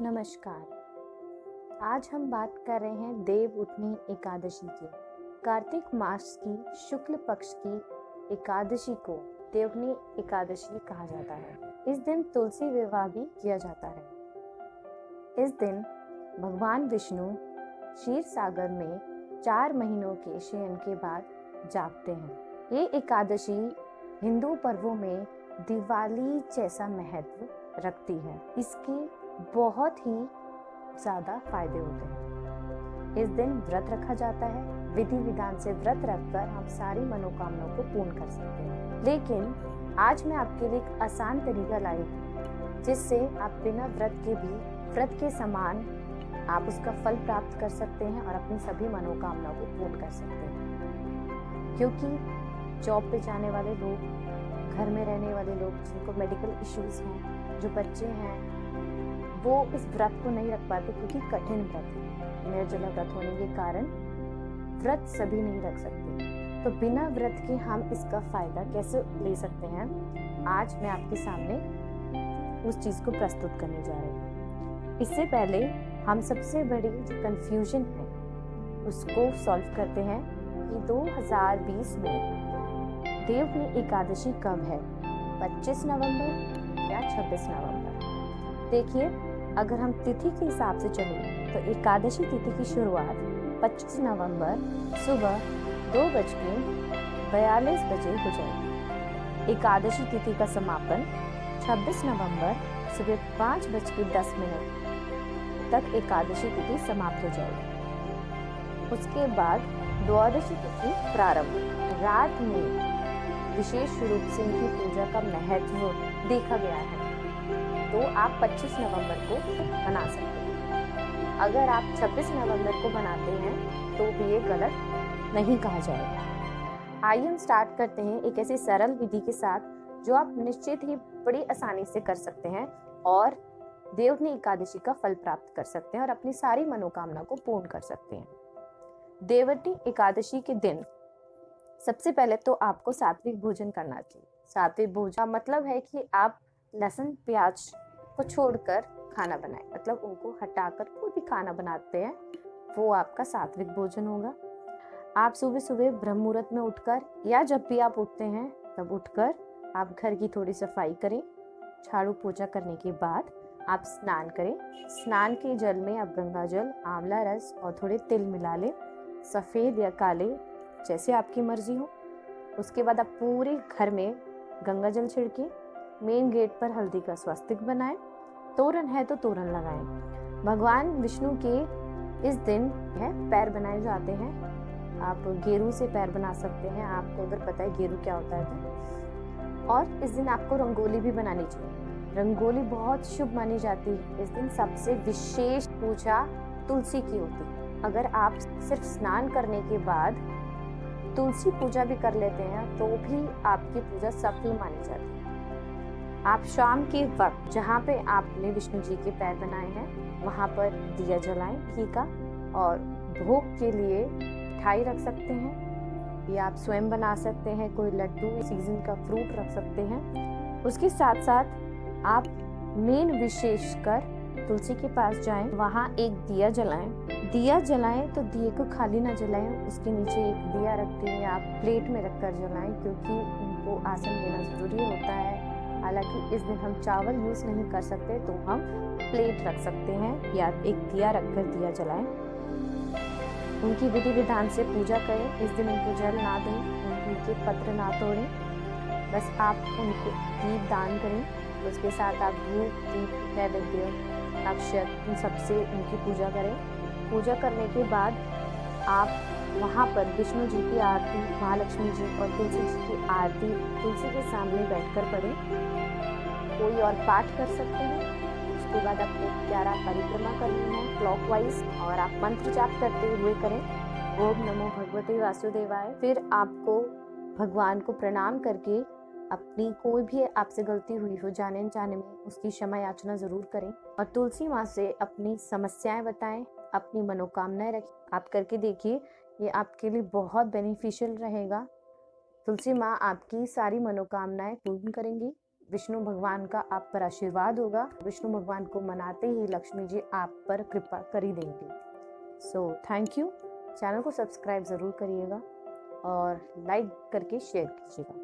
नमस्कार। आज हम बात कर रहे हैं देव उठनी एकादशी की। कार्तिक मास की शुक्ल पक्ष की एकादशी को देवउठनी एकादशी कहा जाता है। इस दिन तुलसी विवाह भी किया जाता है। इस दिन भगवान विष्णु क्षीर सागर में 4 महीनों के शयन के बाद जागते हैं। ये एकादशी हिंदू पर्वों में दिवाली जैसा महत्व रखती है। इसके बहुत ही ज्यादा फायदे होते हैं। इस दिन व्रत रखा जाता है। विधि विधान से व्रत रखकर हम सारी मनोकामनाओं को पूर्ण कर सकते हैं। लेकिन आज मैं आपके लिए एक आसान तरीका लाई हूँ जिससे आप बिना व्रत के भी व्रत के समान आप उसका फल प्राप्त कर सकते हैं और अपनी सभी मनोकामनाओं को पूर्ण कर सकते हैं। क्योंकि जॉब पे जाने वाले लोग, घर में रहने वाले लोग जिनको मेडिकल इश्यूज हैं, जो बच्चे हैं, वो इस व्रत को नहीं रख पाते क्योंकि कठिन व्रत है। निर्जला व्रत होने के कारण व्रत सभी नहीं रख सकते। तो बिना व्रत के हम इसका फायदा कैसे ले सकते हैं, आज मैं आपके सामने उस चीज को प्रस्तुत करने जा रही हूँ। इससे पहले हम सबसे बड़ी जो कंफ्यूजन है उसको सॉल्व करते हैं कि 2020 में देवउठनी एकादशी कब है, 25 नवंबर या 26 नवंबर। देखिए, अगर हम तिथि के हिसाब से चलें तो एकादशी तिथि की शुरुआत 25 नवंबर सुबह 2:42 बजे हो जाएगी। एकादशी तिथि का समापन 26 नवंबर सुबह 5:10 तक एकादशी तिथि समाप्त हो जाएगी। उसके बाद द्वादशी तिथि प्रारंभ। रात में विशेष रूप से इनकी पूजा का महत्व देखा गया है, तो आप 25 नवंबर को मना सकते हैं। अगर आप 26 नवंबर को मनाते हैं तो भी ये गलत नहीं कहा जाएगा। आइए हम स्टार्ट करते हैं एक ऐसी सरल विधि के साथ जो आप निश्चित ही बड़ी आसानी से कर सकते हैं और देवउठनी एकादशी का फल प्राप्त कर सकते हैं और अपनी सारी मनोकामना को पूर्ण कर सकते हैं। देवउठनी एकादशी के दिन सबसे पहले तो आपको सात्विक भोजन करना चाहिए। सात्विक भोजन का मतलब है कि आप लहसुन प्याज को छोड़कर खाना बनाएं, मतलब उनको हटाकर कोई भी खाना बनाते हैं वो आपका सात्विक भोजन होगा। आप सुबह सुबह ब्रह्म मुहूर्त में उठकर या जब भी आप उठते हैं तब उठकर आप घर की थोड़ी सफाई करें। झाड़ू पोछा करने के बाद आप स्नान करें। स्नान के जल में आप गंगा जल, आंवला रस और थोड़े तिल मिला लें, सफ़ेद या काले जैसे आपकी मर्जी हो। उसके बाद आप पूरे घर में गंगा जल छिड़कें। मेन गेट पर हल्दी का स्वस्तिक बनाएं। तोरण है तो तोरण लगाएं। भगवान विष्णु के इस दिन पैर बनाए जाते हैं। आप गेरू से पैर बना सकते हैं, आपको अगर पता है गेरू क्या होता है तो। और इस दिन आपको रंगोली भी बनानी चाहिए। रंगोली बहुत शुभ मानी जाती है। इस दिन सबसे विशेष पूजा तुलसी की होती है। अगर आप सिर्फ स्नान करने के बाद तुलसी पूजा भी कर लेते हैं तो भी आपकी पूजा सफल मानी जाती है। आप शाम के वक्त जहाँ पे आपने विष्णु जी के पैर बनाए हैं वहाँ पर दिया जलाएं घी का, और भोग के लिए मिठाई रख सकते हैं या आप स्वयं बना सकते हैं। कोई लड्डू, सीजन का फ्रूट रख सकते हैं। उसके साथ साथ आप मेन विशेष कर तुलसी के पास जाएं, वहाँ एक दिया जलाएं। दिया जलाएं तो दिए को खाली ना जलाएं, उसके नीचे एक दिया रखते हैं आप प्लेट में रखकर जलाएं, क्योंकि उनको आसन देना जरूरी होता है। हालांकि इस दिन हम चावल यूज नहीं कर सकते तो हम प्लेट रख सकते हैं या एक दिया रखकर दिया जलाएं। उनकी विधि विधान से पूजा करें। इस दिन उनको जल ना दें, उनके पत्र ना तोड़ें, बस आप उनको दीप दान करें। उसके साथ आप धूप, दीप, नैवेद्य, अक्षत इन सबसे उनकी पूजा करें। पूजा करने के बाद आप वहाँ पर विष्णु जी की आरती, महालक्ष्मी जी और तुलसी जी की आरती तुलसी के सामने बैठकर पढ़ें। कोई और पाठ कर सकते हैं। उसके बाद आपको 11 परिक्रमा करनी है क्लॉकवाइज, और आप मंत्र जाप करते हुए करें, ओम नमो भगवते वासुदेवाय। फिर आपको भगवान को प्रणाम करके अपनी कोई भी आपसे गलती हुई हो जाने अनजाने में उसकी क्षमा याचना जरूर करें, और तुलसी माँ से अपनी समस्याएं बताएं, अपनी मनोकामनाएं रखें। आप करके देखिए, ये आपके लिए बहुत बेनिफिशियल रहेगा। तुलसी माँ आपकी सारी मनोकामनाएं पूर्ण करेंगी। विष्णु भगवान का आप पर आशीर्वाद होगा। विष्णु भगवान को मनाते ही लक्ष्मी जी आप पर कृपा कर ही देंगी। So thank you. चैनल को सब्सक्राइब ज़रूर करिएगा और लाइक करके शेयर कीजिएगा।